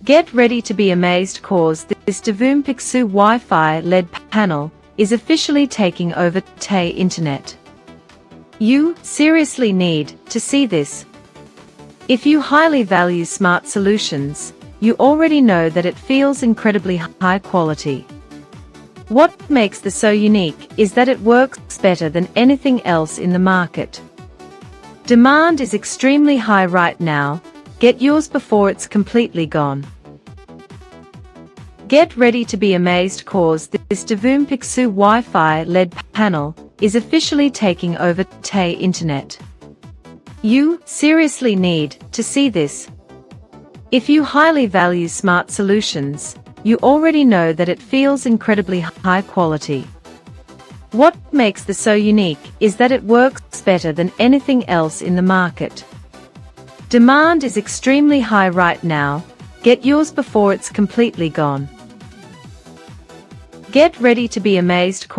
Get ready to be amazed cause this Divoom Pixoo Wi-Fi LED panel is officially taking over the internet. You seriously need to see this. If you highly value smart solutions, you already know that it feels incredibly high quality. What makes this so unique is that it works better than anything else in the market. Demand is extremely high right now. Get yours before it's completely gone. Get ready to be amazed cause this Divoom Pixoo Wi-Fi LED panel is officially taking over the internet. You seriously need to see this. If you highly value smart solutions, you already know that it feels incredibly high quality. What makes this so unique is that it works better than anything else in the market. Demand is extremely high right now. Get yours before it's completely gone. Get ready to be amazed cause